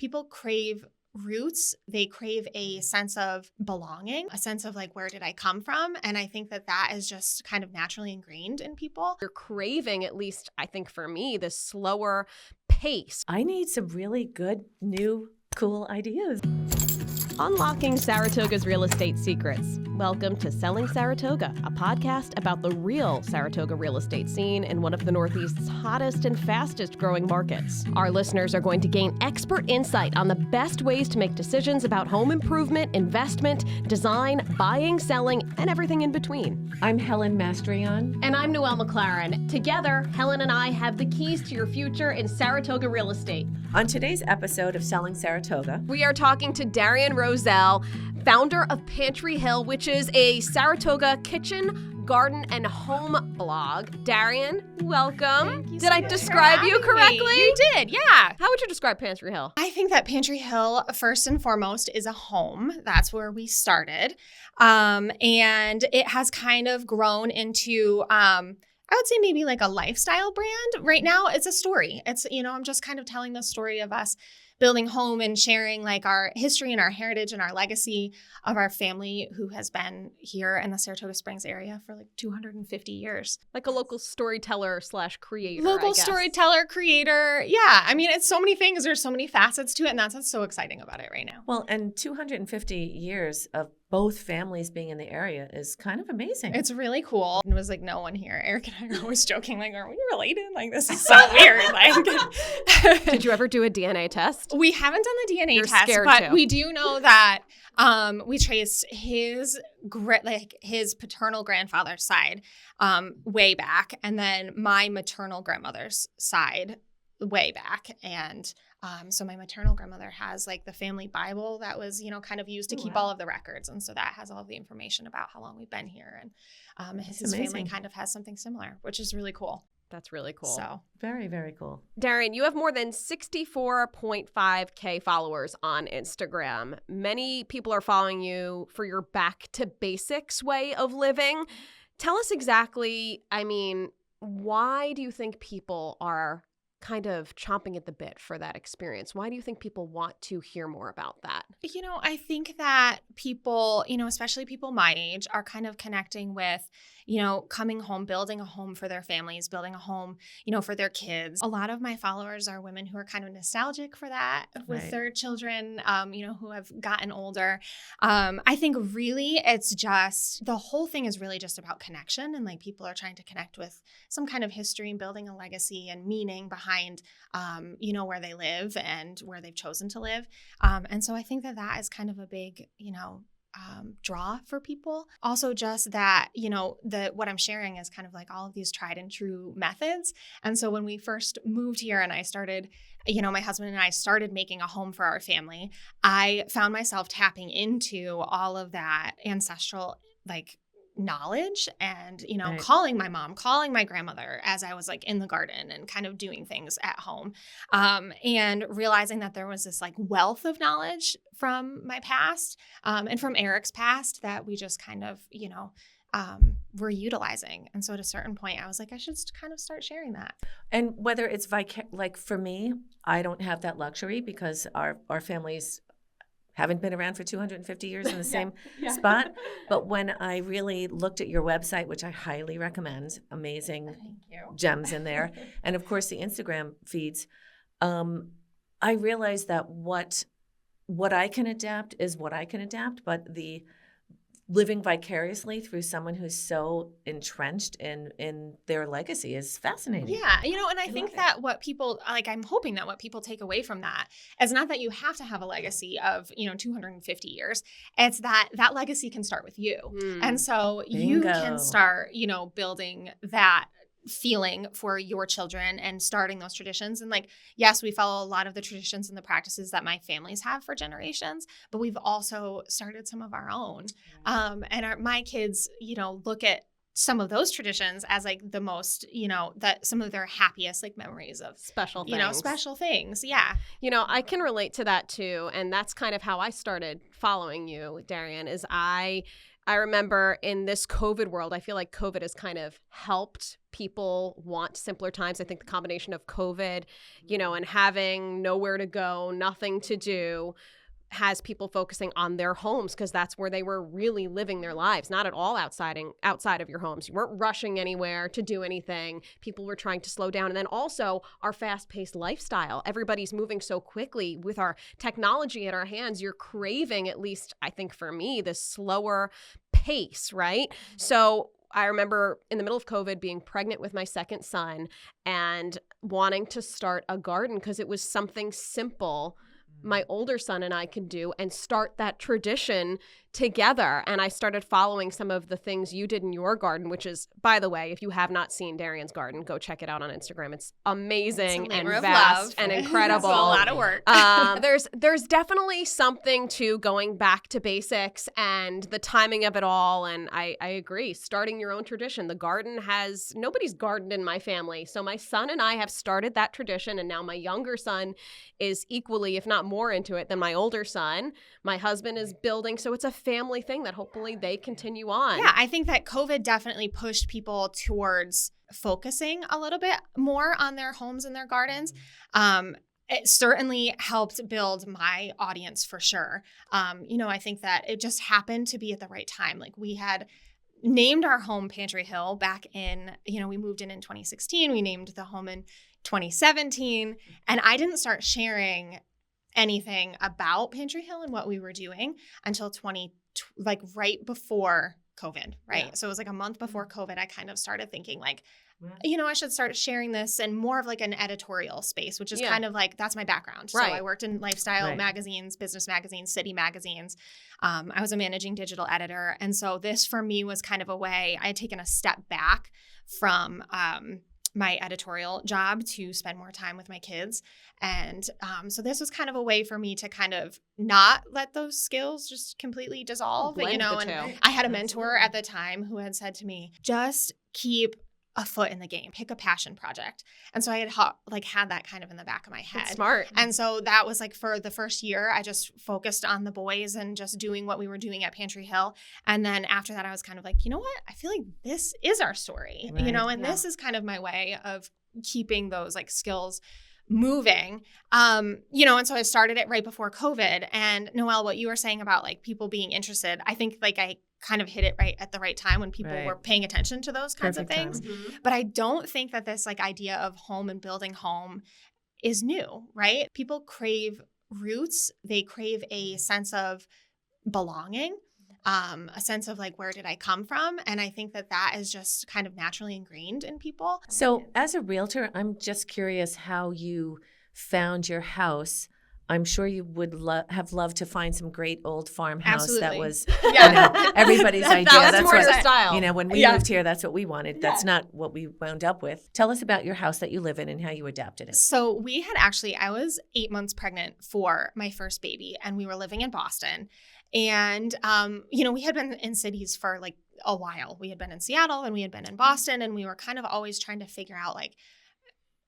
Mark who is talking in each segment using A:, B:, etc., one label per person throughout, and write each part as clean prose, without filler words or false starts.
A: people crave roots. They crave a sense of belonging, a sense of like, where did I come from? And I think that that is just kind of naturally ingrained in people.
B: You're craving, at least I think for me, this slower pace.
C: I need some really good, new, cool ideas.
B: Unlocking Saratoga's real estate secrets. Welcome to Selling Saratoga, a podcast about the real Saratoga real estate scene in one of the Northeast's hottest and fastest growing markets. Our listeners are going to gain expert insight on the best ways to make decisions about home improvement, investment, design, buying, selling, and everything in between.
C: I'm Helen Mastrion.
B: And I'm Noelle McLaren. Together, Helen and I have the keys to your future in Saratoga real estate.
C: On today's episode of Selling Saratoga,
B: we are talking to Darian Roselle, founder of Pantry Hill, which is a Saratoga kitchen, garden, and home blog. Darian, welcome. Did I describe you correctly?
A: You did, yeah.
B: How would you describe Pantry Hill?
A: I think that Pantry Hill, first and foremost, is a home. That's where we started. And it has kind of grown into, I would say maybe like a lifestyle brand. Right now, it's a story. It's, I'm just kind of telling the story of us building home and sharing like our history and our heritage and our legacy of our family who has been here in the Saratoga Springs area for like 250 years.
B: Like a local storyteller / creator,
A: Local storyteller, creator. Yeah. I mean, it's so many things. There's so many facets to it. And that's what's so exciting about it right now.
C: Well, and 250 years of both families being in the area is kind of amazing.
A: It's really cool. It was like no one here. Eric and I are always joking, like, are we related? Like, this is so weird. Like,
B: did you ever do a DNA test?
A: We haven't done the DNA
B: You're
A: test,
B: scared
A: but
B: to.
A: we do know that we traced his paternal grandfather's side way back, and then my maternal grandmother's side way back. And so my maternal grandmother has like the family Bible that was, kind of used to keep all of the records. And so that has all of the information about how long we've been here. And his family kind of has something similar, which is really cool.
B: That's really cool.
A: So
C: very, very cool.
B: Darian, you have more than 64.5K followers on Instagram. Many people are following you for your back to basics way of living. Tell us exactly, why do you think people are kind of chomping at the bit for that experience? Why do you think people want to hear more about that?
A: I think that people, especially people my age, are kind of connecting with, coming home, building a home for their families, building a home, for their kids. A lot of my followers are women who are kind of nostalgic for that with their children, who have gotten older. I think really it's just, the whole thing is really just about connection, and like people are trying to connect with some kind of history and building a legacy and meaning behind, where they live and where they've chosen to live. And so I think that is kind of a big, draw for people. Also just that, what I'm sharing is kind of like all of these tried and true methods. And so when we first moved here and I started, my husband and I started making a home for our family, I found myself tapping into all of that ancestral, knowledge and, calling my mom, calling my grandmother as I was like in the garden and kind of doing things at home. And realizing that there was this like wealth of knowledge from my past, and from Eric's past that we just kind of, were utilizing. And so at a certain point I was like, I should kind of start sharing that.
C: And whether it's like for me, I don't have that luxury because our families haven't been around for 250 years in the same spot. But when I really looked at your website, which I highly recommend, amazing gems in there, and of course the Instagram feeds, I realized that what I can adapt is what I can adapt, but the living vicariously through someone who's so entrenched in their legacy is fascinating.
A: Yeah. And I think that what people, I'm hoping that what people take away from that is not that you have to have a legacy of, 250 years. It's that legacy can start with you. And so you can start, building that feeling for your children and starting those traditions. And yes, we follow a lot of the traditions and the practices that my families have for generations, but we've also started some of our own. And my kids, look at some of those traditions as the most, that some of their happiest memories of
B: special things.
A: Special things. Yeah.
B: I can relate to that too. And that's kind of how I started following you, Darian, is I I remember in this COVID world, I feel like COVID has kind of helped people want simpler times. I think the combination of COVID, and having nowhere to go, nothing to do, has people focusing on their homes because that's where they were really living their lives, not at all outside of your homes. You weren't rushing anywhere to do anything. People were trying to slow down. And then also our fast-paced lifestyle. Everybody's moving so quickly with our technology at our hands. You're craving, at least I think for me, this slower pace, right? So I remember in the middle of COVID being pregnant with my second son and wanting to start a garden because it was something simple my older son and I could do and start that tradition together. And I started following some of the things you did in your garden, which is, by the way, if you have not seen Darian's garden, go check it out on Instagram. It's amazing and vast and incredible.
A: It's a lot of work.
B: There's definitely something to going back to basics and the timing of it all. And I agree. Starting your own tradition. The garden nobody's gardened in my family. So my son and I have started that tradition. And now my younger son is equally, if not more into it than my older son. My husband is building. So it's a family thing that hopefully they continue on.
A: Yeah, I think that COVID definitely pushed people towards focusing a little bit more on their homes and their gardens. It certainly helped build my audience for sure. I think that it just happened to be at the right time. Like we had named our home Pantry Hill back in, we moved in 2016. We named the home in 2017. And I didn't start sharing anything about Pantry Hill and what we were doing until right before COVID, right? Yeah. So it was like a month before COVID, I kind of started thinking like, I should start sharing this in more of like an editorial space, which is kind of like, that's my background.
B: Right.
A: So I worked in lifestyle magazines, business magazines, city magazines. I was a managing digital editor. And so this for me was kind of a way, I had taken a step back from my editorial job to spend more time with my kids. And so this was kind of a way for me to kind of not let those skills just completely dissolve, and I had a mentor at the time who had said to me, just keep a foot in the game, pick a passion project. And so I had that kind of in the back of my head.
B: That's smart.
A: And so that was like for the first year, I just focused on the boys and just doing what we were doing at Pantry Hill. And then after that, I was kind of like, you know what? I feel like this is our story, and this is kind of my way of keeping those like skills moving, and so I started it right before COVID. And Noelle, what you were saying about like people being interested, I think like I kind of hit it right at the right time when people were paying attention to those kinds of things. Mm-hmm. But I don't think that this like idea of home and building home is new, right? People crave roots. They crave a sense of belonging, a sense of like, where did I come from? And I think that is just kind of naturally ingrained in people.
C: So as a realtor, I'm just curious how you found your house. I'm sure you would have loved to find some great old farmhouse.
A: Absolutely.
C: That was everybody's idea.
B: That's more your style.
C: When we moved here, that's what we wanted. That's not what we wound up with. Tell us about your house that you live in and how you adapted it.
A: So we had I was 8 months pregnant for my first baby, and we were living in Boston. And, we had been in cities for like a while. We had been in Seattle and we had been in Boston, and we were kind of always trying to figure out like,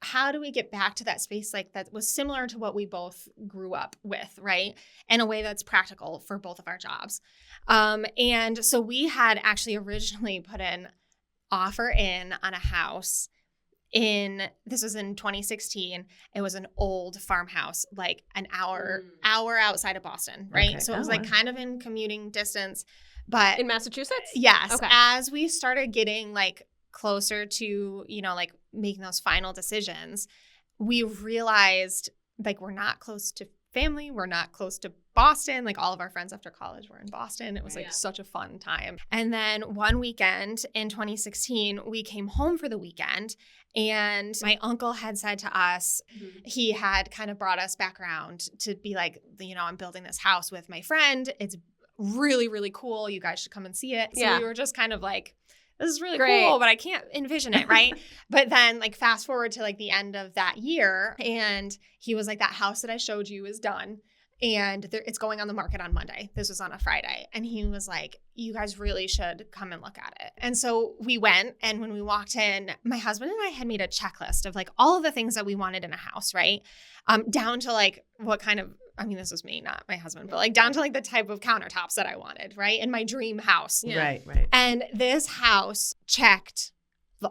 A: how do we get back to that space like that was similar to what we both grew up with, right? In a way that's practical for both of our jobs. And so we had actually originally put an offer in on a house this was in 2016. It was an old farmhouse, like an hour outside of Boston, right? Okay. So it was kind of in commuting distance, but
B: in Massachusetts?
A: Yes.
B: Okay.
A: As we started getting like closer to, like making those final decisions, we realized like we're not close to family. We're not close to Boston. Like all of our friends after college were in Boston. It was like such a fun time. And then one weekend in 2016, we came home for the weekend, and my uncle had said to us, he had kind of brought us back around to be like, I'm building this house with my friend. It's really, really cool. You guys should come and see it. So we were just kind of like, this is really cool, but I can't envision it, right? But then like fast forward to like the end of that year, and he was like, that house that I showed you is done. And it's going on the market on Monday. This was on a Friday. And he was like, you guys really should come and look at it. And so we went, and when we walked in, my husband and I had made a checklist of like all of the things that we wanted in a house, right? Down to like what kind of I mean, this was me, not my husband, but like down to like the type of countertops that I wanted, right? In my dream house.
C: Right.
A: And this house checked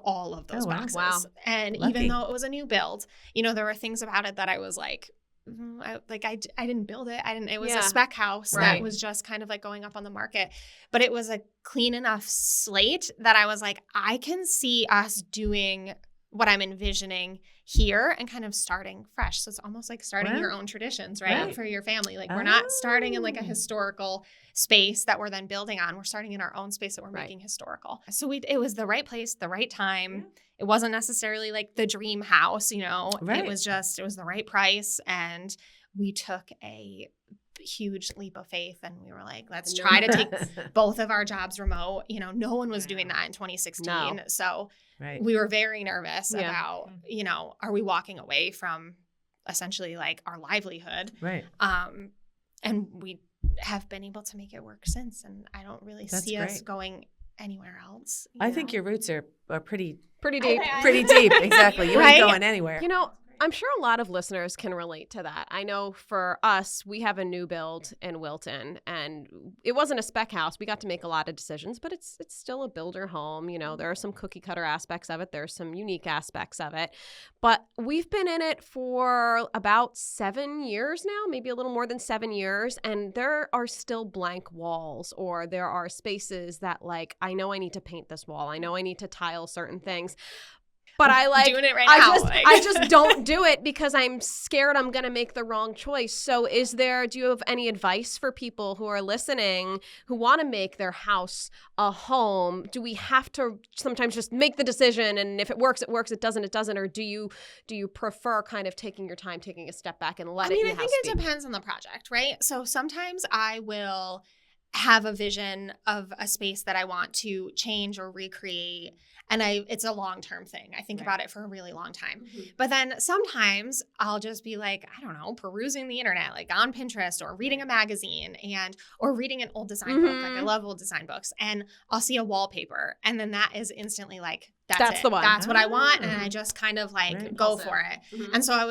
A: all of those boxes.
B: Wow.
A: And
C: Lucky.
A: even though it was a new build, you know, there were things about it that I was like, I didn't build it. It was a spec house that was just kind of like going up on the market, but it was a clean enough slate that I was like, I can see us doing what I'm envisioning here and kind of starting fresh. So it's almost like starting your own traditions, right? For your family. Like we're not starting in like a historical space that we're then building on. We're starting in our own space that we're making historical. So it was the right place, the right time. It wasn't necessarily like the dream house, you know, it was the right price. And we took a huge leap of faith and we were like, let's try to take both of our jobs remote. You know, no one was doing that in 2016.
B: No.
A: So we were very nervous about, you know, are we walking away from essentially like our livelihood?
C: Right.
A: And we have been able to make it work since. And I don't really see us going anywhere else.
C: I think your roots are pretty
B: deep.
C: Pretty deep. Exactly. You ain't going anywhere.
B: You know, I'm sure a lot of listeners can relate to that. I know for us, we have a new build in Wilton, and it wasn't a spec house. We got to make a lot of decisions, but it's still a builder home. You know, there are some cookie cutter aspects of it. There's some unique aspects of it. But we've been in it for about 7 years now, maybe a little more than 7 years, and there are still blank walls, or there are spaces that like, I know I need to paint this wall. I know I need to tile certain things. But I like
A: doing it right now.
B: I just don't do it because I'm scared I'm going to make the wrong choice. So do you have any advice for people who are listening who want to make their house a home? Do we have to sometimes just make the decision and if it works, it works, it doesn't, or do you prefer kind of taking your time, taking a step back and I think
A: it depends on the project, right? So sometimes I will have a vision of a space that I want to change or recreate. And it's a long-term thing. I think about it for a really long time. But then sometimes I'll just be like, I don't know, perusing the internet, like on Pinterest or reading a magazine or reading an old design book. Like I love old design books. And I'll see a wallpaper. And then that is instantly like, that's it.
B: The one.
A: That's what I want. And I just kind of like go for it. And so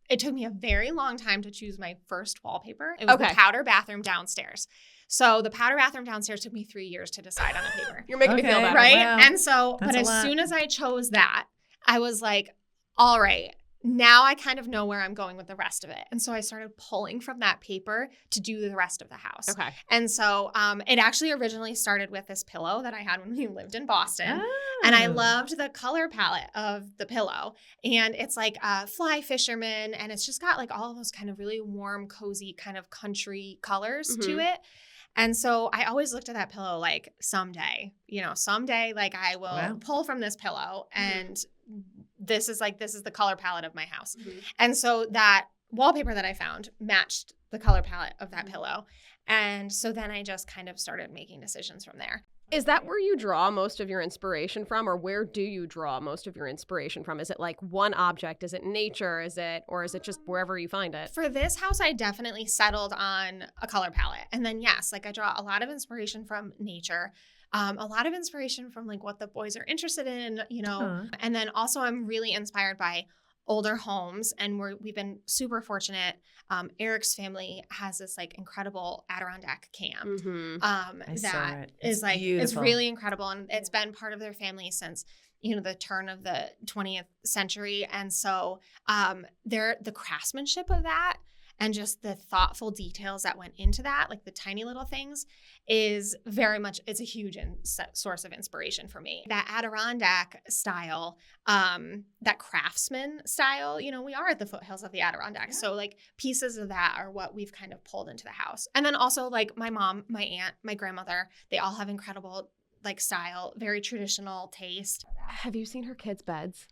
A: it took me a very long time to choose my first wallpaper. It was the powder bathroom downstairs. So the powder bathroom downstairs took me 3 years to decide on a paper.
B: You're making me feel better.
A: Right?
C: Wow.
A: And so, but as soon as I chose that, I was like, all right, now I kind of know where I'm going with the rest of it. And so I started pulling from that paper to do the rest of the house.
B: Okay.
A: And so it actually originally started with this pillow that I had when we lived in Boston. And I loved the color palette of the pillow. And it's like a fly fisherman. And it's just got like all of those kind of really warm, cozy kind of country colors to it. And so I always looked at that pillow like someday like I will pull from this pillow and this is the color palette of my house. And so that wallpaper that I found matched the color palette of that pillow. And so then I just kind of started making decisions from there.
B: Is that where you draw most of your inspiration from, or where do you draw most of your inspiration from? Is it like one object? Is it nature? Is it just wherever you find it?
A: For this house, I definitely settled on a color palette. And then yes, like I draw a lot of inspiration from nature. A lot of inspiration from like what the boys are interested in, you know. And then also I'm really inspired by older homes, and we've been super fortunate. Eric's family has this like incredible Adirondack camp that is like beautiful. It's really incredible, and it's been part of their family since the turn of the 20th century. And so the craftsmanship of that and just the thoughtful details that went into that, like the tiny little things, is very much, it's a huge source of inspiration for me. That Adirondack style, that craftsman style, we are at the foothills of the Adirondack. So like pieces of that are what we've kind of pulled into the house. And then also like my mom, my aunt, my grandmother, they all have incredible like style, very traditional taste.
B: Have you seen her kids' beds?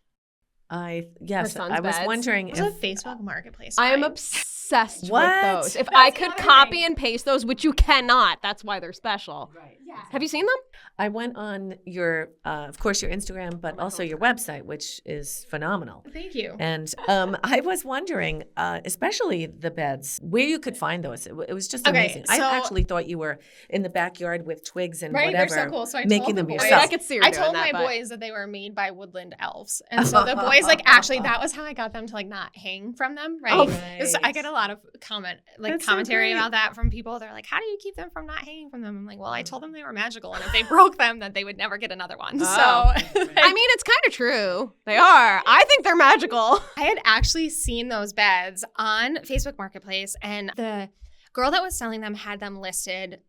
C: Yes, I was wondering
A: if a Facebook Marketplace.
B: I am obsessed with those. If I could copy and paste those, which you cannot, that's why they're special. Right. Yeah. Have you seen them?
C: I went on your, of course, your Instagram, but also your website, which is phenomenal.
A: Thank you.
C: And I was wondering, especially the beds, where you could find those. It was just amazing.
A: So,
C: I actually thought you were in the backyard with twigs and
A: right,
C: whatever,
A: they're so cool. So I
C: making them
A: the
C: yourself.
B: I could see her
A: I
B: doing
A: told
B: that,
A: my boys that they were made by woodland elves. And so the boys, like, actually, that was how I got them to, like, not hang from them, right?
C: Oh, nice.
A: I get a lot of commentary about that from people. They're like, how do you keep them from not hanging from them? I'm like, well, I told them they were magical, and if they broke them, that they would never get another one. So
B: I mean, it's kind of true. They are. I think they're magical.
A: I had actually seen those beds on Facebook Marketplace, and the girl that was selling them had them listed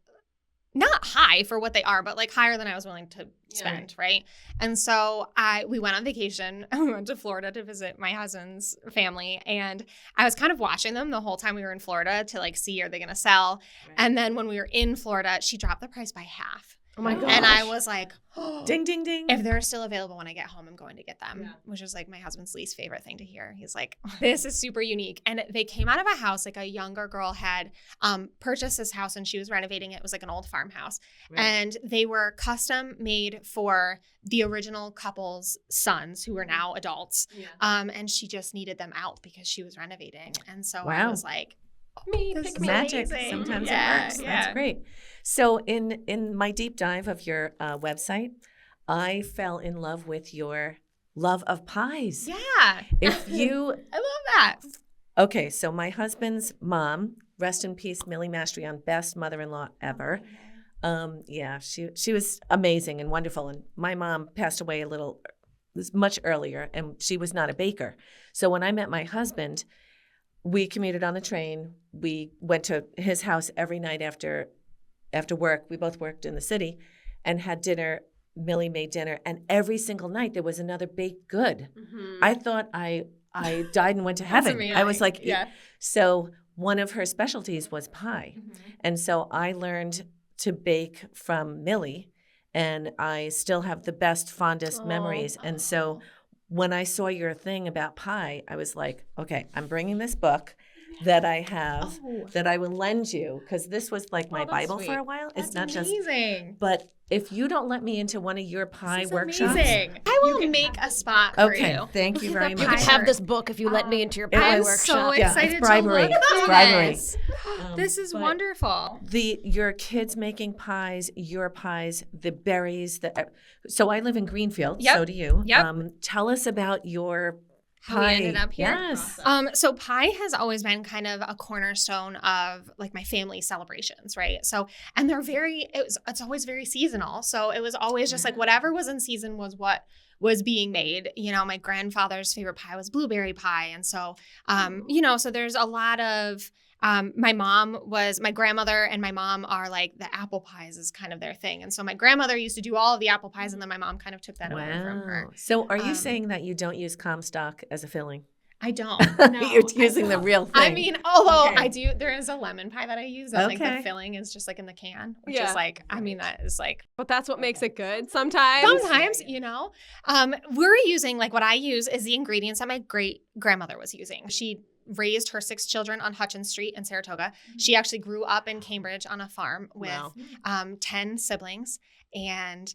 A: not high for what they are, but like higher than I was willing to spend, right? And so we went on vacation and we went to Florida to visit my husband's family. And I was kind of watching them the whole time we were in Florida to like see, are they going to sell? Right. And then when we were in Florida, she dropped the price by half.
B: Oh my gosh.
A: And I was like, oh,
C: ding, ding, ding.
A: If they're still available when I get home, I'm going to get them, which is like my husband's least favorite thing to hear. He's like, this is super unique. And they came out of a house, like a younger girl had purchased this house and she was renovating it. It was like an old farmhouse. Right. And they were custom made for the original couple's sons who are now adults. Yeah. And she just needed them out because she was renovating. And so I was like,
C: pick me. Magic. Amazing. Sometimes it works. Yeah. That's great. So in my deep dive of your website, I fell in love with your love of pies.
A: Yeah.
C: If you,
A: I love that.
C: Okay, so my husband's mom, rest in peace, Millie Mastrion, best mother-in-law ever. She was amazing and wonderful. And my mom passed away much earlier, and she was not a baker. So when I met my husband, we commuted on the train. We went to his house every night after work. We both worked in the city and had dinner. Millie made dinner. And every single night there was another baked good. Mm-hmm. I thought I died and went to heaven. I was like, yeah. So one of her specialties was pie. Mm-hmm. And so I learned to bake from Millie, and I still have the best, fondest memories. And so when I saw your thing about pie, I was like, okay, I'm bringing this book that I have that I will lend you, because this was like my Bible for a while.
A: That's
C: it's not
A: amazing.
C: Just, but if you don't let me into one of your pie workshops,
A: amazing. I will make a spot for you.
C: Okay, thank you very much.
B: You can have this book if you let me into your pie workshop.
A: I'm so excited
C: it's bribery.
A: to look
C: it's bribery.
A: This. This is wonderful.
C: Your kids making pies, your pies, the berries. So I live in Greenfield. Yep. So do you.
A: Yep.
C: Tell us about your
A: how we ended up here.
C: Yes.
A: So pie has always been kind of a cornerstone of like my family celebrations, right? So, and they're it's always very seasonal. So it was always just like whatever was in season was what was being made. You know, my grandfather's favorite pie was blueberry pie. And so, so there's a lot of, my grandmother and my mom are like the apple pies is kind of their thing. And so my grandmother used to do all of the apple pies, and then my mom kind of took that away from her.
C: So are you saying that you don't use Comstock as a filling?
A: I don't. No,
C: you're using the real thing.
A: I mean, although I do, there is a lemon pie that I use, and like the filling is just like in the can, which is like, I mean, that is like.
B: But that's what makes it good sometimes.
A: Sometimes, we're using, like what I use is the ingredients that my great grandmother was using. She raised her 6 children on Hutchins Street in Saratoga. She actually grew up in Cambridge on a farm with 10 siblings, and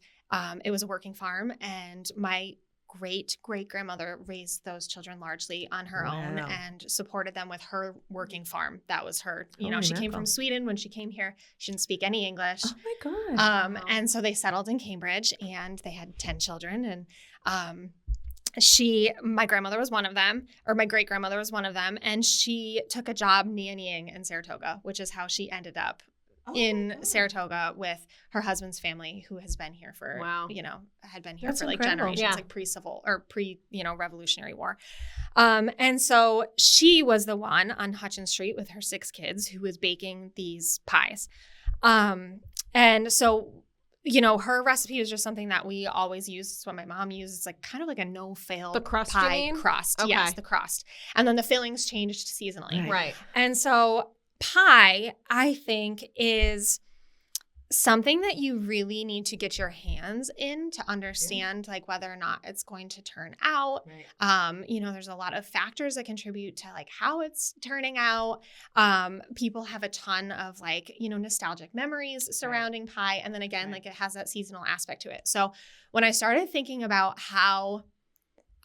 A: it was a working farm, and my great-great-grandmother raised those children largely on her own and supported them with her working farm. That was her, she came from Sweden. When she came here, she didn't speak any English.
C: Oh my God.
A: And so they settled in Cambridge, and they had 10 children, and my grandmother was one of them, or my great grandmother was one of them, and she took a job nannying in Saratoga, which is how she ended up in Saratoga with her husband's family, who has been here for, had been here for like generations, like pre-civil or Revolutionary War. And so she was the one on Hutchins Street with her 6 kids who was baking these pies. And so her recipe is just something that we always use. It's what my mom uses. It's like kind of like a no-fail pie crust. Okay. Yes, the crust. And then the fillings changed seasonally.
B: Right.
A: And so pie, I think, is something that you really need to get your hands in to understand like whether or not it's going to turn out. Right. There's a lot of factors that contribute to like how it's turning out. People have a ton of like, nostalgic memories surrounding pie. And then again, like it has that seasonal aspect to it. So when I started thinking about how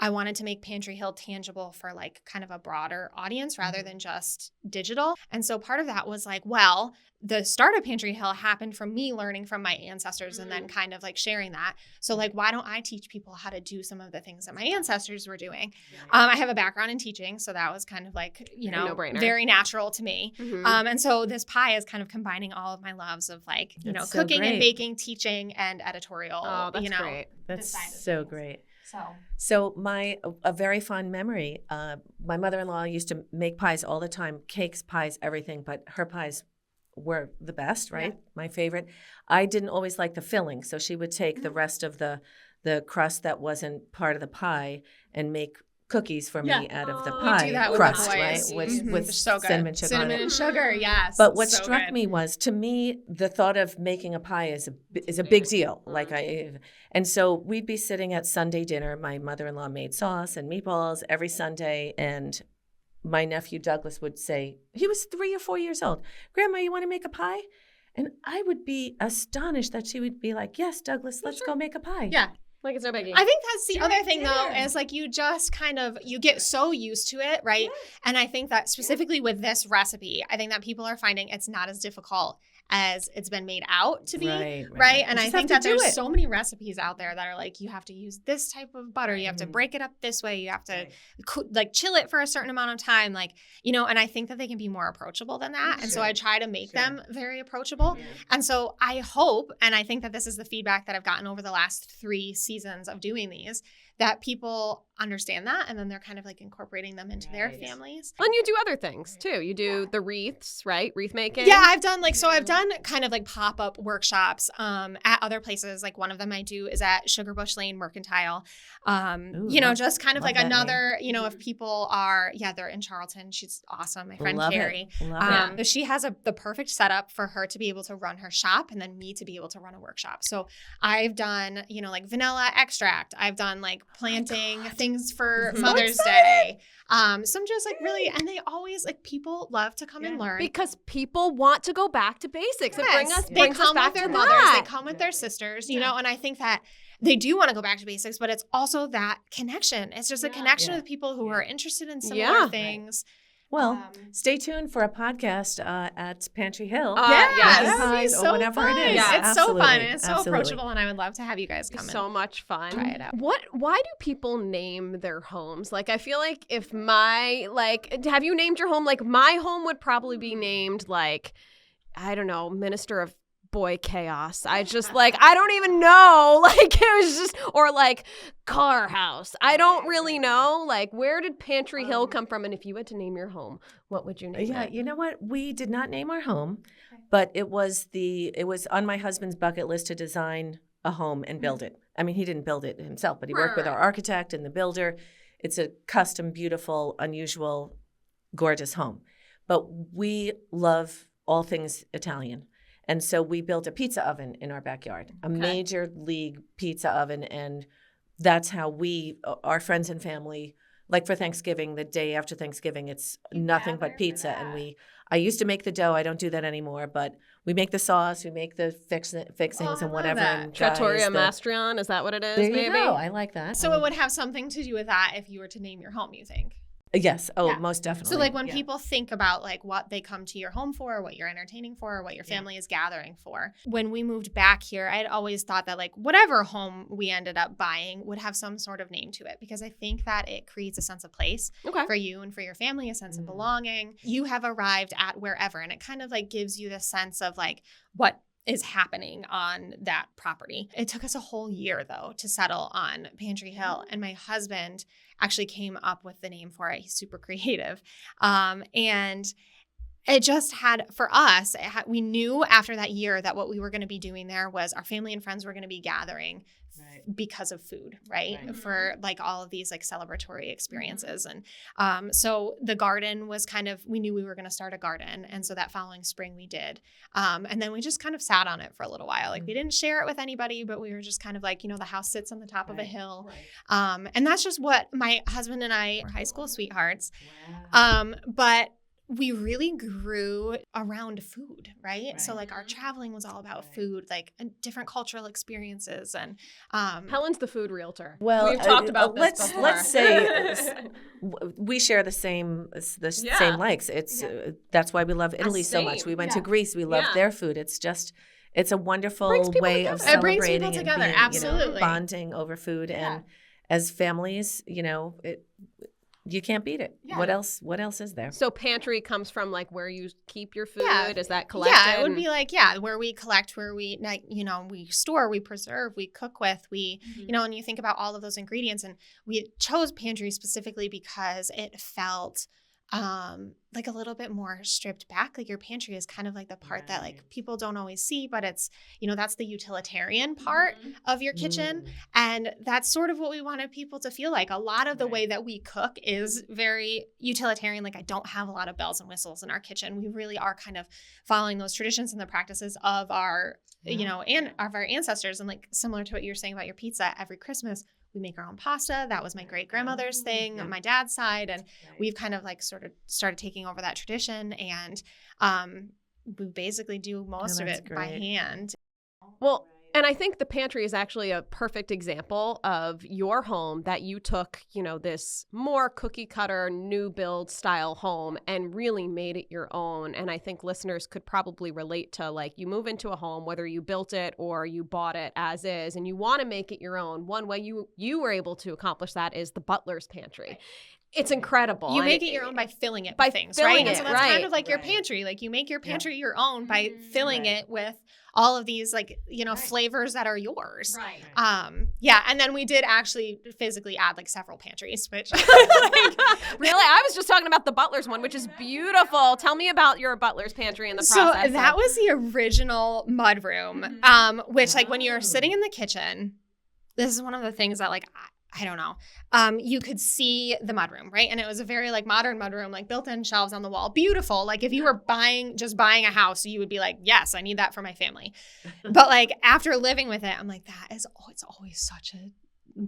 A: I wanted to make Pantry Hill tangible for like kind of a broader audience rather than just digital. And so part of that was like, well, the start of Pantry Hill happened from me learning from my ancestors and then kind of like sharing that. So like, why don't I teach people how to do some of the things that my ancestors were doing? I have a background in teaching, so that was kind of like,
B: No-brainer.
A: very natural to me.
B: Mm-hmm.
A: And so this pie is kind of combining all of my loves of like,
C: That's so
A: cooking and
C: great.
A: baking, teaching, and editorial.
B: Oh, that's great.
C: That's
A: side of
C: so
A: things.
C: great.
A: So
C: So a very fond memory, my mother-in-law used to make pies all the time, cakes, pies, everything, but her pies were the best, right?
A: Yeah.
C: My favorite. I didn't always like the filling, so she would take the rest of the crust that wasn't part of the pie and make cookies for me out of the
B: Oh.
C: pie
A: we do that with
C: crust,
A: the
C: right?
A: boys.
C: With
A: They're so good.
C: cinnamon sugar on
A: Cinnamon
C: it.
A: and sugar, yes.
C: But what
A: So
C: struck
A: good.
C: me was, to me, the thought of making a pie is a big deal. And so we'd be sitting at Sunday dinner. My mother-in-law made sauce and meatballs every Sunday, and my nephew Douglas would say, he was 3 or 4 years old, "Grandma, you want to make a pie?" And I would be astonished that she would be like, "Yes, Douglas, let's go make a pie."
A: Yeah.
B: Like it's no biggie.
A: I think that's the other thing, though,
C: dinner.
A: is like you just kind of, you get so used to it, right? And I think that specifically with this recipe, I think that people are finding it's not as difficult as it's been made out to be, right? And
C: You
A: I
C: just
A: think
C: have
A: that
C: to do
A: there's
C: it.
A: so many recipes out there that are like, you have to use this type of butter, you have to break it up this way, you have to like chill it for a certain amount of time, like, and I think that they can be more approachable than that. And so I try to make them very approachable. And so I hope, and I think that this is the feedback that I've gotten over the last 3 seasons of doing these, that people understand that and then they're kind of like incorporating them into their families.
B: And you do other things too. You do the wreaths, right? Wreath making.
A: Yeah, I've done kind of like pop-up workshops at other places. Like one of them I do is at Sugar Bush Lane Mercantile. Just kind of like
C: that
A: another, if people are, they're in Charlton. She's awesome. My friend
C: Love it.
A: Carrie.
C: Love it.
A: But she has the perfect setup for her to be able to run her shop and then me to be able to run a workshop. So I've done, like vanilla extract. I've done like planting things for Mother's Day. Some just like really, and they always like people love to come and learn.
B: Because people want to go back to basics and brings us
A: They come
B: back
A: with their
B: to
A: mothers,
B: that.
A: they come with their sisters, and I think that they do want to go back to basics, but it's also that connection. It's just a connection with people who are interested in similar things.
C: Well, stay tuned for a podcast at Pantry Hill.
A: That would be
C: Pies
A: so
C: or whatever
A: fun.
C: it is.
A: Yeah, it's so fun
C: Absolutely.
A: and it's so
C: Absolutely.
A: approachable, and I would love to have you guys come
B: So much fun.
A: try it out.
B: Why do people name their homes? Like, I feel like if have you named your home? Like, my home would probably be named like, I don't know, Minister of Boy Chaos. I just I don't even know. Like, it was just, or like Car House. I don't really know. Like, where did Pantry Hill come from? And if you had to name your home, what would you name it?
C: You know what? We did not name our home, but it was on my husband's bucket list to design a home and build it. I mean, he didn't build it himself, but he worked with our architect and the builder. It's a custom, beautiful, unusual, gorgeous home. But we love all things Italian. And so we built a pizza oven in our backyard, a major league pizza oven. And that's how our friends and family, like for Thanksgiving, the day after Thanksgiving, it's nothing but pizza. And I used to make the dough. I don't do that anymore, but we make the sauce, we make the fixings and whatever. And
B: Trattoria Mastrion, is that what it is?
C: There
B: maybe?
C: you go. I like that.
A: So it would have something to do with that if you were to name your home, you think?
C: Yes. Oh, most definitely.
A: So like when people think about like what they come to your home for, what you're entertaining for, what your family is gathering for. When we moved back here, I had always thought that like whatever home we ended up buying would have some sort of name to it, because I think that it creates a sense of place for you and for your family, a sense of belonging. You have arrived at wherever, and it kind of like gives you the sense of like what is happening on that property. It took us a whole year though to settle on Pantry Hill, and my husband actually came up with the name for it. He's super creative. And it just had, for us, we knew after that year that what we were going to be doing there was our family and friends were going to be gathering because of food, right? For like all of these like celebratory experiences. And so the garden was kind of, we knew we were going to start a garden. And so that following spring we did. And then we just kind of sat on it for a little while. Like we didn't share it with anybody, but we were just kind of like, the house sits on the top of a hill. And that's just what my husband and I were high school sweethearts. But we really grew around food, right? So like our traveling was all about food, like and different cultural experiences. And
B: Helen's the food realtor.
C: Well,
B: We've talked about this before.
C: let's say we share the same same likes. It's that's why we love Italy so much. We went to Greece. We love their food. It's a wonderful way of
A: It brings
C: celebrating
A: people
C: and
A: together.
C: being,
A: Absolutely.
C: bonding over food. And as families, you can't beat it.
A: Yeah.
C: What else is there?
B: So Pantry comes from like where you keep your food.
A: Yeah.
B: Is that collected?
A: Yeah, it would be like, where we collect, where we, we store, we preserve, we cook with, and you think about all of those ingredients. And we chose Pantry specifically because it felt like a little bit more stripped back. Like your pantry is kind of like the part that like people don't always see, but it's, that's the utilitarian part of your kitchen. And that's sort of what we wanted people to feel like. A lot of the way that we cook is very utilitarian. Like I don't have a lot of bells and whistles in our kitchen. We really are kind of following those traditions and the practices of our, and of our ancestors. And like similar to what you were saying about your pizza, every Christmas, we make our own pasta. That was my great grandmother's thing on my dad's side. And we've kind of like sort of started taking over that tradition. And we basically do most of it by hand.
B: Well, and I think the pantry is actually a perfect example of your home that you took, this more cookie cutter, new build style home and really made it your own. And I think listeners could probably relate to like you move into a home, whether you built it or you bought it as is, and you want to make it your own. One way you were able to accomplish that is the butler's pantry. It's incredible.
A: You make it your own by filling it with things, right? And so that's kind of like your pantry. Like you make your pantry your own by filling it with all of these like, flavors that are yours.
B: Right.
A: And then we did actually physically add like several pantries, which
B: Really? I was just talking about the butler's one, which is beautiful. Tell me about your butler's pantry and the process.
A: So that was the original mudroom, which like when you're sitting in the kitchen, this is one of the things that like, I don't know. You could see the mudroom, right? And it was a very like modern mudroom, like built-in shelves on the wall. Beautiful. Like if you were buying a house, you would be like, yes, I need that for my family. But like after living with it, I'm like, it's always such a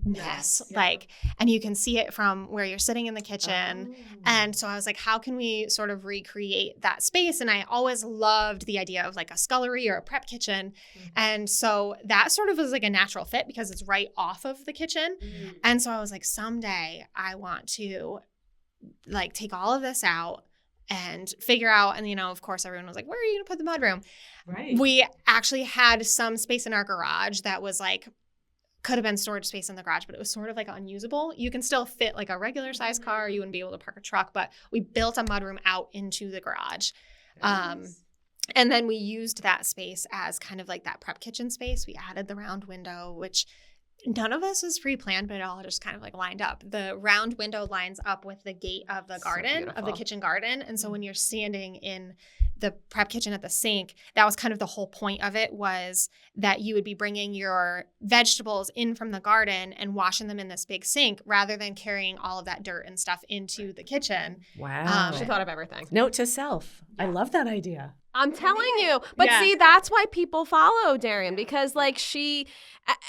A: mess. Like, and you can see it from where you're sitting in the kitchen. And so I was like, how can we sort of recreate that space? And I always loved the idea of like a scullery or a prep kitchen. And so that sort of was like a natural fit because it's right off of the kitchen. And so I was like, someday I want to like take all of this out and figure out, and of course everyone was like, where are you gonna put the mudroom? Right. We actually had some space in our garage that was like could have been storage space in the garage, but it was sort of like unusable. You can still fit like a regular size car. You wouldn't be able to park a truck, but we built a mudroom out into the garage. And then we used that space as kind of like that prep kitchen space. We added the round window, which none of this was pre-planned, but it all just kind of like lined up. The round window lines up with the gate of the garden, of the kitchen garden. And so when you're standing in the prep kitchen at the sink, that was kind of the whole point of it, was that you would be bringing your vegetables in from the garden and washing them in this big sink rather than carrying all of that dirt and stuff into the kitchen.
C: Wow.
B: She thought of everything.
C: Note to self. I love that idea.
B: I'm telling you. But see, that's why people follow Darian, because like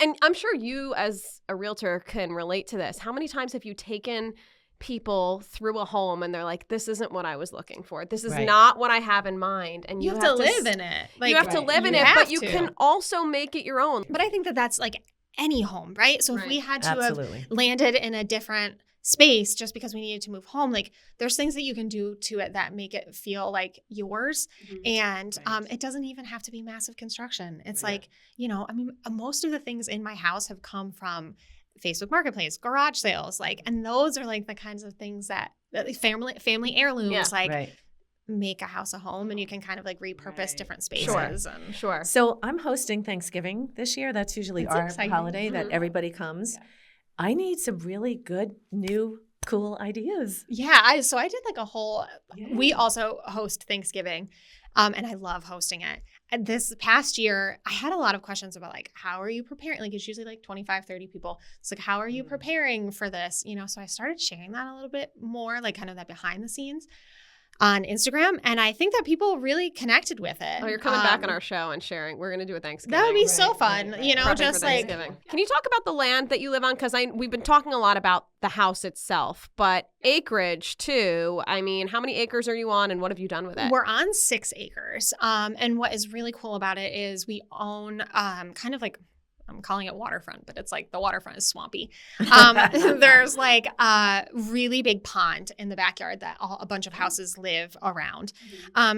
B: and I'm sure you as a realtor can relate to this. How many times have you taken people through a home and they're like, this isn't what I was looking for. This is not what I have in mind. And
A: you have to live in it.
B: Like, you have to live in it, but you can also make it your own.
A: But I think that that's like any home, right? So if we had to have landed in a different space just because we needed to move home, like there's things that you can do to it that make it feel like yours. And it doesn't even have to be massive construction. It's like, most of the things in my house have come from Facebook Marketplace, garage sales, like, and those are like the kinds of things that family heirlooms, make a house a home, and you can kind of like repurpose different spaces.
B: Sure.
C: So I'm hosting Thanksgiving this year. That's usually our holiday that everybody comes. Yeah. I need some really good, new, cool ideas.
A: Yeah. I did like a whole, we also host Thanksgiving. And I love hosting it. And this past year, I had a lot of questions about like, how are you preparing? Like it's usually like 25, 30 people. It's like, how are you preparing for this? So I started sharing that a little bit more, like kind of that behind the scenes. on Instagram. And I think that people really connected with it.
B: Oh, you're coming back on our show and sharing. We're going to do a Thanksgiving.
A: That would be so fun,
B: Prepping
A: just
B: for
A: like.
B: Thanksgiving. Can you talk about the land that you live on? Because we've been talking a lot about the house itself, but acreage too. I mean, how many acres are you on and what have you done with it?
A: We're on 6 acres. And what is really cool about it is we own kind of like, I'm calling it waterfront, but it's like the waterfront is swampy. There's like a really big pond in the backyard that a bunch of houses live around.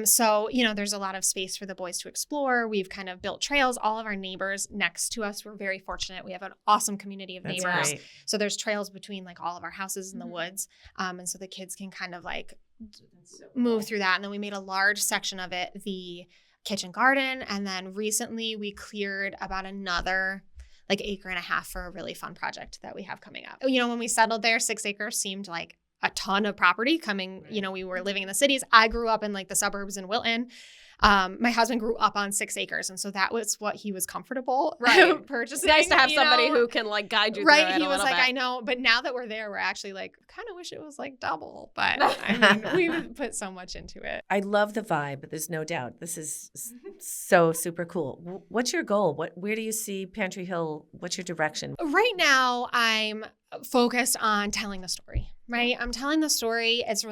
A: So, there's a lot of space for the boys to explore. We've kind of built trails. All of our neighbors next to us, we're very fortunate. We have an awesome community of
C: That's
A: neighbors.
C: great.
A: So there's trails between like all of our houses in the woods. And so the kids can kind of like move through that. And then we made a large section of it the kitchen garden. And then recently we cleared about another like acre and a half for a really fun project that we have coming up. When we settled there, 6 acres seemed like a ton of property coming, we were living in the cities. I grew up in like the suburbs in Wilton. My husband grew up on 6 acres. And so that was what he was comfortable purchasing.
B: It's nice to have somebody who can like guide you through it
A: He
B: a
A: was
B: little
A: like,
B: bit.
A: I know. But now that we're there, we're actually like, kind of wish it was like double. But I mean, we put so much into it.
C: I love the vibe. There's no doubt. This is so super cool. What's your goal? Where do you see Pantry Hill? What's your direction?
A: Right now, I'm focused on telling the story, right? I'm telling the story. It's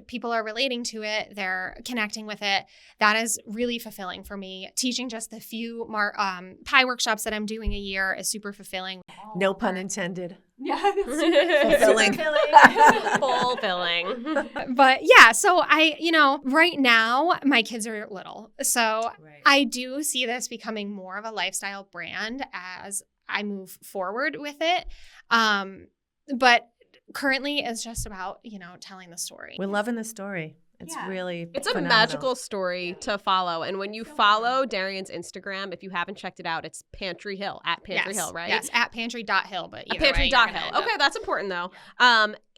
A: people are relating to it. They're connecting with it. That is really fulfilling for me. Teaching just the few pie workshops that I'm doing a year is super fulfilling.
C: No pun intended.
A: Yeah.
C: Fulfilling.
B: Fulfilling.
A: But yeah, so right now my kids are little. So I do see this becoming more of a lifestyle brand as I move forward with it. But currently it's just about, telling the story.
C: We're loving the story. It's really
B: It's a
C: phenomenal.
B: magical story to follow. And when you follow Darian's Instagram, if you haven't checked it out, it's Pantry Hill, at Pantry Hill, right?
A: Yes, at pantry.hill, but either
B: Pantry.hill. Okay, that's important though.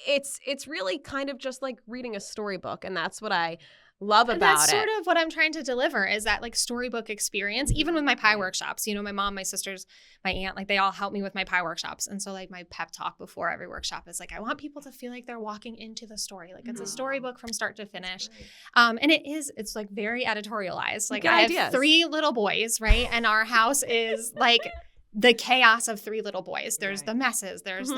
B: It's really kind of just like reading a storybook, and that's what I love about
A: That's
B: it.
A: sort of what I'm trying to deliver is that like storybook experience, even with my pie workshops. My mom, my sisters, my aunt, like they all help me with my pie workshops. And so like my pep talk before every workshop is like, I want people to feel like they're walking into the story. Like it's a storybook from start to finish. And it's like very editorialized. Like I have 3 little boys, right? And our house is like the chaos of 3 little boys. There's the messes. There's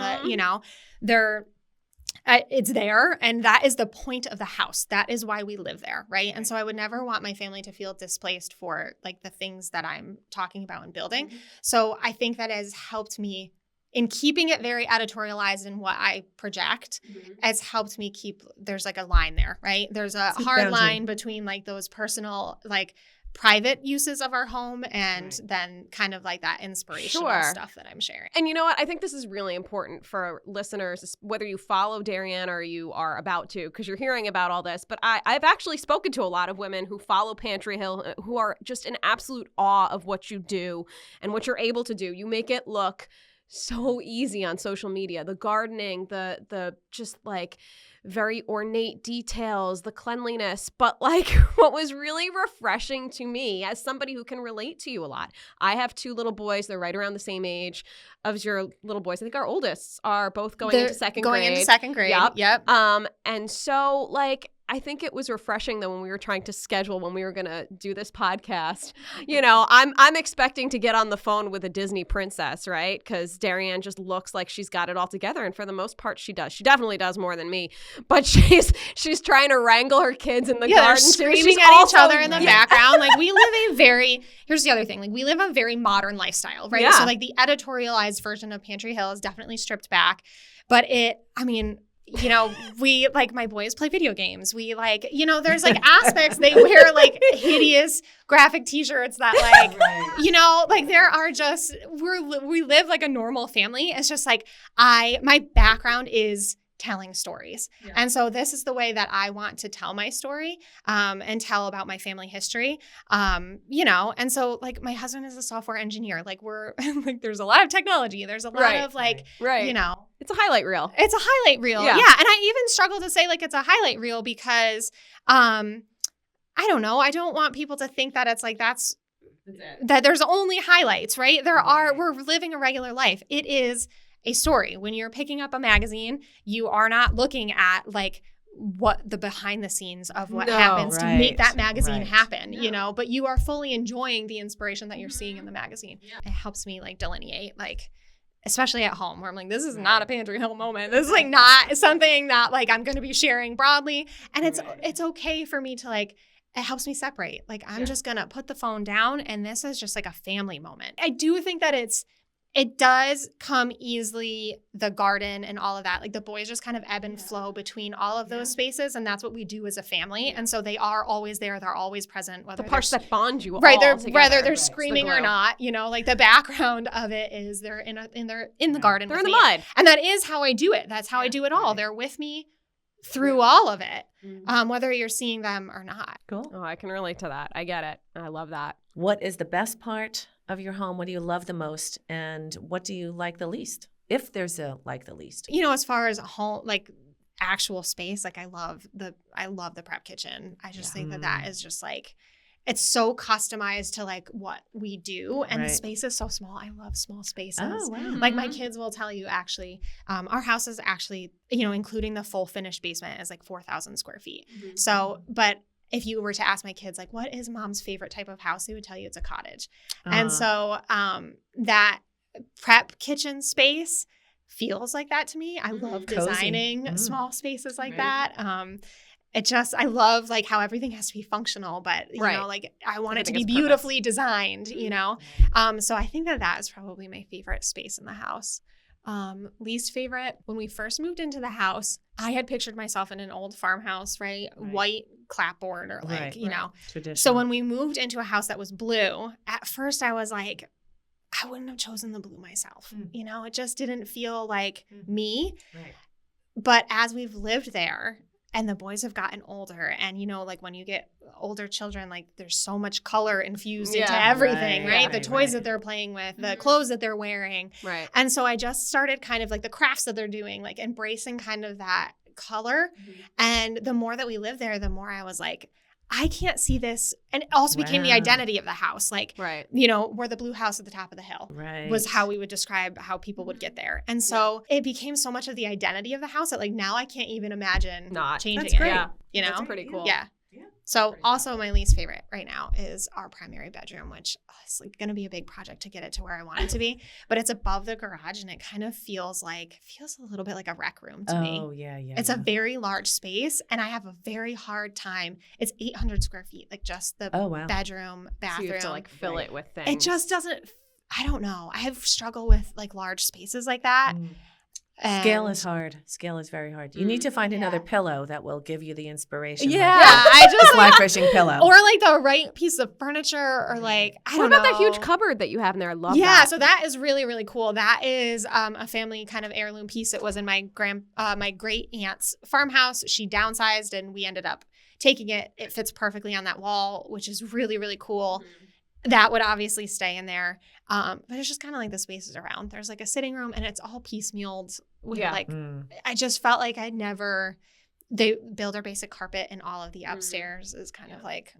A: it's there, and that is the point of the house. That is why we live there, right? And so I would never want my family to feel displaced for like the things that I'm talking about and building. So I think that has helped me in keeping it very editorialized in what I project. It's helped me there's like a line there, right? There's a hard line between like those personal, like private uses of our home and then kind of like that inspirational stuff that I'm sharing.
B: And you know what? I think this is really important for listeners, whether you follow Darian or you are about to, because you're hearing about all this. But I've actually spoken to a lot of women who follow Pantry Hill who are just in absolute awe of what you do and what you're able to do. You make it look so easy on social media. The gardening, the just like very ornate details, the cleanliness. But like what was really refreshing to me as somebody who can relate to you a lot. I have 2 little boys. They're right around the same age of your little boys. I think our oldest are both going into second grade.
A: Going into second grade. Yep.
B: And so like I think it was refreshing though when we were trying to schedule when we were going to do this podcast. I'm expecting to get on the phone with a Disney princess, right? Because Darian just looks like she's got it all together, and for the most part, she does. She definitely does more than me. But she's trying to wrangle her kids in the garden,
A: they're screaming at each other in the background. Like we live here's the other thing. Like we live a very modern lifestyle, right?
B: Yeah.
A: So like the editorialized version of Pantry Hill is definitely stripped back, but we like my boys play video games. We like, there's like aspects they wear like hideous graphic t-shirts that like, like there are just, we live like a normal family. It's just like my background is telling stories. Yeah. And so this is the way that I want to tell my story and tell about my family history. And so like my husband is a software engineer. Like we're like there's a lot of technology. There's a lot of like,
B: it's a highlight reel.
A: It's a highlight reel. Yeah. And I even struggle to say like it's a highlight reel because I don't know. I don't want people to think that it's like that there's only highlights, right? We're living a regular life. It is a story. When you're picking up a magazine, you are not looking at like what the behind the scenes of what
B: No,
A: happens to make that magazine
C: right.
A: happen, you know, but you are fully enjoying the inspiration that you're seeing in the magazine. It helps me like delineate, like, especially at home where I'm like, this is not a pantry home moment. This is like not something that like I'm going to be sharing broadly. And it's okay for me to like, it helps me separate. Like I'm just going to put the phone down and this is just like a family moment. I do think that it does come easily, the garden and all of that. Like the boys just kind of ebb and flow between all of those spaces. And that's what we do as a family. And so they are always there. They're always present. Whether
B: The parts that bond you all together.
A: whether they're screaming or not, you know, like the background of it is they're in the garden.
B: They're
A: with
B: in the
A: me.
B: mud.
A: And that is how I do it. That's how I do it all. They're with me through all of it, whether you're seeing them or not.
C: Cool.
B: Oh, I can relate to that. I get it. I love that.
C: What is the best part of your home? What do you love the most? And what do you like the least? If there's a like the least.
A: You know, as far as home, like actual space, like I love the prep kitchen. I just think that is just like, it's so customized to like what we do. And the space is so small. I love small spaces.
C: Oh, wow.
A: Like my kids will tell you actually, our house is actually, you know, including the full finished basement is like 4,000 square feet. So, but if you were to ask my kids, like, what is mom's favorite type of house? They would tell you it's a cottage. And so that prep kitchen space feels like that to me. I love designing small spaces like that. I love like how everything has to be functional, but you know, like I want it to be beautifully designed, you know? So I think that is probably my favorite space in the house. Least favorite, when we first moved into the house, I had pictured myself in an old farmhouse, right? White clapboard or like, you know.
C: Traditional.
A: So when we moved into a house that was blue, at first I was like, I wouldn't have chosen the blue myself. You know, it just didn't feel like me. But as we've lived there, and the boys have gotten older, and you know, like when you get older children, like there's so much color infused into everything, right? The toys that they're playing with, the clothes that they're wearing. And so I just started kind of like the crafts that they're doing, like embracing kind of that color. And the more that we lived there, the more I was like, I can't see this. And it also became the identity of the house. Like, you know, we're the blue house at the top of the hill was how we would describe how people would get there. And so it became so much of the identity of the house that like now I can't even imagine changing it.
B: Yeah.
A: You know?
B: That's pretty cool.
A: Yeah. So also my least favorite right now is our primary bedroom, which is like going to be a big project to get it to where I want it to be. But it's above the garage and it kind of feels a little bit like a rec room to me.
C: Oh, yeah.
A: It's a very large space and I have a very hard time. It's 800 square feet, like just the bedroom, bathroom.
B: So you have to like fill it with things.
A: It just doesn't, I don't know. I have struggled with like large spaces like that.
C: Scale is hard. Scale is very hard. You need to find another pillow that will give you the inspiration.
A: Yeah, I just
C: fly fishing pillow,
A: or like the right piece of furniture, or like I don't know.
B: What about that huge cupboard that you have in there? I love that.
A: Yeah, so that is really really cool. That is a family kind of heirloom piece. It was in my great aunt's farmhouse. She downsized, and we ended up taking it. It fits perfectly on that wall, which is really really cool. That would obviously stay in there. But it's just kind of like the spaces around. There's like a sitting room and it's all piecemealed. I just felt like they build our basic carpet and all of the upstairs is kind of like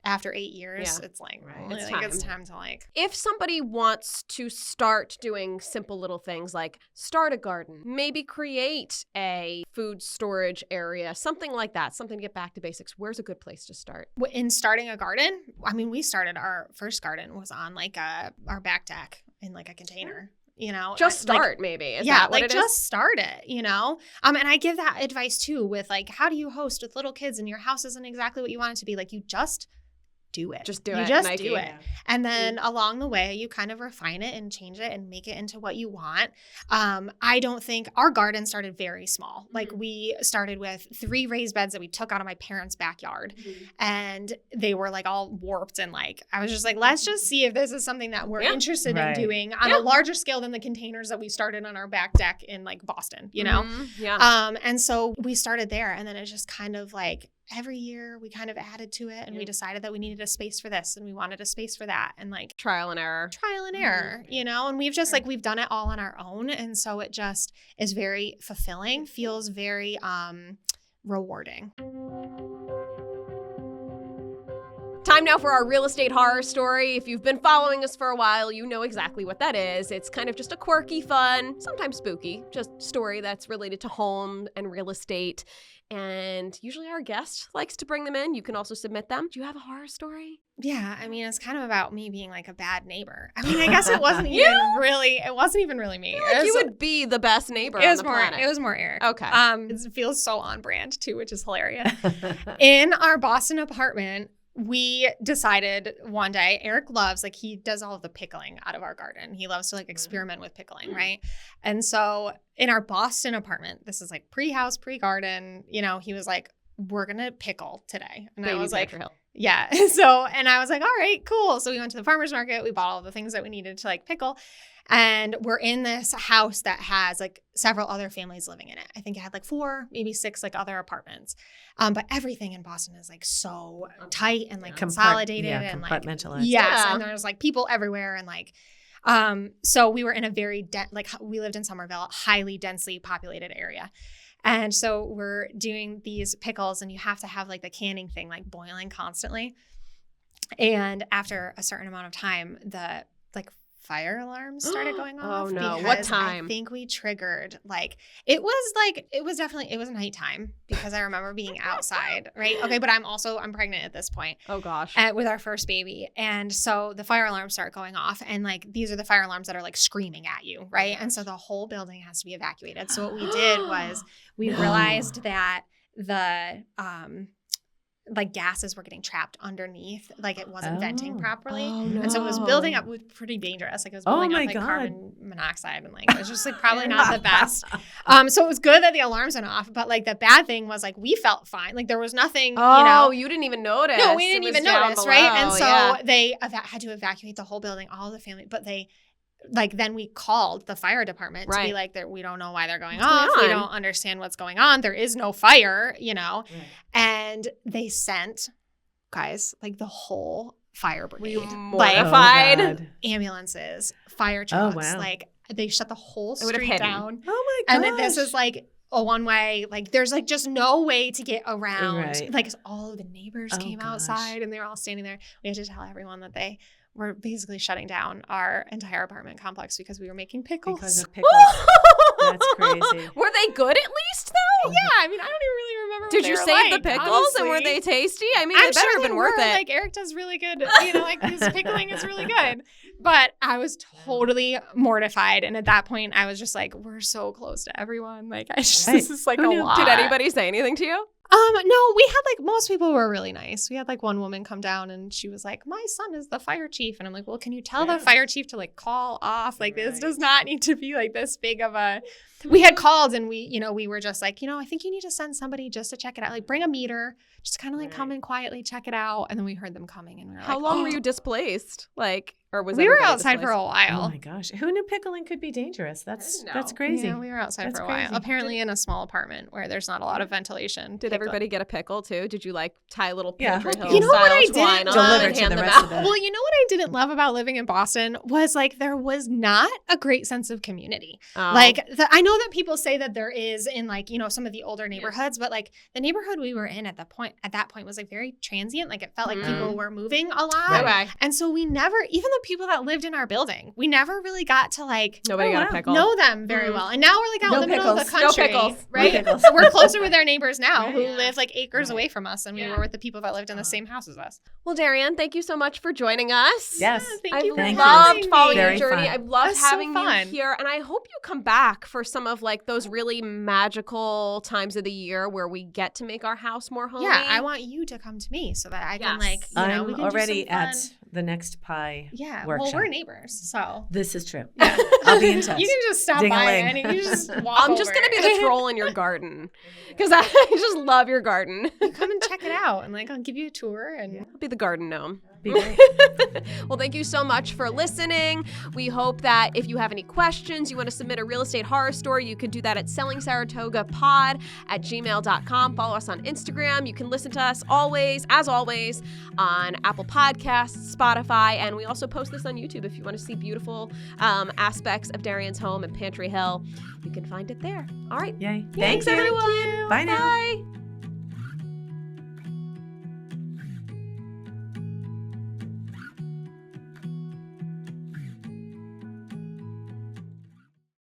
A: after 8 years, it's like, it's time to like.
B: If somebody wants to start doing simple little things like start a garden, maybe create a food storage area, something like that, something to get back to basics, where's a good place to start?
A: In starting a garden, I mean, we started our first garden was on like our back deck in like a container. You know,
B: just start maybe. Is that what it is?
A: Just start it, you know? And I give that advice too with like, how do you host with little kids and your house isn't exactly what you want it to be? Like you just do it.
B: Just do it.
A: You just do it. And then along the way, you kind of refine it and change it and make it into what you want. I don't think our garden started very small. Like we started with 3 raised beds that we took out of my parents' backyard. And they were like all warped. And like, I was just like, let's just see if this is something that we're interested in doing on a larger scale than the containers that we started on our back deck in like Boston, you know? And so we started there. And then it just kind of like, every year we kind of added to it and we decided that we needed a space for this and we wanted a space for that and like
B: trial and error,
A: you know, and we've just like, we've done it all on our own. And so it just is very fulfilling, feels very rewarding.
B: Time now for our real estate horror story. If you've been following us for a while, you know exactly what that is. It's kind of just a quirky, fun, sometimes spooky, just story that's related to home and real estate. And usually our guest likes to bring them in. You can also submit them. Do you have a horror story?
A: Yeah, I mean, it's kind of about me being like a bad neighbor. I mean, I guess it wasn't even really me.
B: I feel like you would be the best neighbor on the planet.
A: It was more Eric.
B: Okay.
A: It feels so on brand too, which is hilarious. In our Boston apartment, we decided one day, Eric loves, like, he does all of the pickling out of our garden. He loves to like experiment with pickling, right? And so in our Boston apartment, this is like pre-house, pre-garden, you know, he was like, we're going to pickle today. And I was like, yeah. So, and I was like, all right, cool. So we went to the farmer's market. We bought all the things that we needed to like pickle. And we're in this house that has like several other families living in it. I think it had like 4, maybe 6 like other apartments. But everything in Boston is like so tight and like consolidated and like
C: compartmentalized.
A: Yes, and there's like people everywhere and like so we were in a very we lived in Somerville, highly densely populated area. And so we're doing these pickles and you have to have like the canning thing like boiling constantly. And after a certain amount of time, the like fire alarms started going off.
B: Oh no, what time?
A: I think we triggered it was nighttime because I remember being outside, right? Okay, but I'm pregnant at this point.
B: Oh gosh.
A: With our first baby. And so the fire alarms start going off and like these are the fire alarms that are like screaming at you, right? And so the whole building has to be evacuated. So what we did was we realized that the like gases were getting trapped underneath, like it wasn't venting properly.
B: Oh, no.
A: And so it was building up, with pretty dangerous. Like it was building up like carbon monoxide and like it was just like probably not the best. So it was good that the alarms went off, but like the bad thing was like we felt fine. Like there was nothing,
B: you didn't even notice.
A: No, we didn't even notice, right? And so they had to evacuate the whole building, all the family, but then we called the fire department to be like, we don't know why they're going off. We don't understand what's going on. There is no fire, you know? Right. And they sent, guys, like the whole fire brigade.
B: Were you mortified?
A: Ambulances, fire trucks. Like they shut the whole street down.
C: Oh my gosh.
A: And then this is like a one-way, like there's like just no way to get around. Right. Like all of the neighbors came outside and they were all standing there. We had to tell everyone that we're basically shutting down our entire apartment complex because we were making pickles.
C: Because of pickles. That's crazy.
B: Were they good at least though?
A: Yeah, I mean, I don't even really remember what
B: Did
A: they
B: you
A: were
B: save
A: like,
B: the pickles
A: honestly.
B: and were they tasty? I mean,
A: I'm
B: they better
A: sure
B: have been worth it.
A: Like Eric does really good, you know, like his pickling is really good. But I was totally mortified. And at that point, I was just like, we're so close to everyone. Like, this is like a lot.
B: Did anybody say anything to you?
A: No, we had like, most people were really nice. We had like one woman come down and she was like, my son is the fire chief. And I'm like, well, can you tell the fire chief to like call off? Like this does not need to be like this big of a, we had called and we were just like, I think you need to send somebody just to check it out. Like bring a meter, just kind of like come in quietly, check it out. And then we heard them coming and we were
B: How
A: like,
B: long were you displaced? Like, or was
A: we were outside
B: displaced?
A: for a while.
C: Oh my gosh. Who knew pickling could be dangerous? That's crazy.
A: Yeah, we were outside for a while. Apparently in a small apartment where there's not a lot of ventilation.
B: Did everybody get a pickle too? Did you like tie a little Pantry Hill
A: You know what I
B: twine
A: didn't
B: on and hand them out?
A: Well, you know what I didn't love about living in Boston was like there was not a great sense of community. Like I know that people say that there is in like, some of the older neighborhoods, but like the neighborhood we were in at that point was like very transient. Like it felt like people were moving a lot.
B: Okay.
A: And so we never, even the people that lived in our building, we never really got to like
B: nobody got a pickle.
A: Know them very well. And now we're like out in the middle of the country.
B: No pickles.
A: Right?
C: No pickles.
A: We're closer with our neighbors now who live like acres away from us, and we were with the people that lived in the same house as us.
B: Well, Darian, thank you so much for joining us.
C: Yes.
A: Thank you.
B: I've loved following your
C: Very
B: journey.
C: fun.
B: I've loved having
A: so
B: you here. And I hope you come back for some of like those really magical times of the year where we get to make our house more homey.
A: Yeah, I want you to come to me so that I can like,
C: I'm
A: we can
C: already
A: do some fun.
C: at the next pie
A: workshop.
C: workshop.
A: Well, we're neighbors, so.
C: This is true. I'll be in touch.
A: You can just stop by and you just walk
B: I'm just going to be the troll in your garden because I just love your garden.
A: You come and check it out and like I'll give you a tour and
B: I'll be the garden gnome.
C: Be great.
B: Well, thank you so much for listening. We hope that if you have any questions, you want to submit a real estate horror story, you can do that at sellingsaratoga@gmail.com. Follow us on Instagram. You can listen to us as always, on Apple Podcasts, Spotify, and we also post this on YouTube if you want to see beautiful aspects of Darian's home and Pantry Hill. You can find it there. All right.
C: Yay.
B: Thanks, everyone.
C: Bye now.
B: Bye.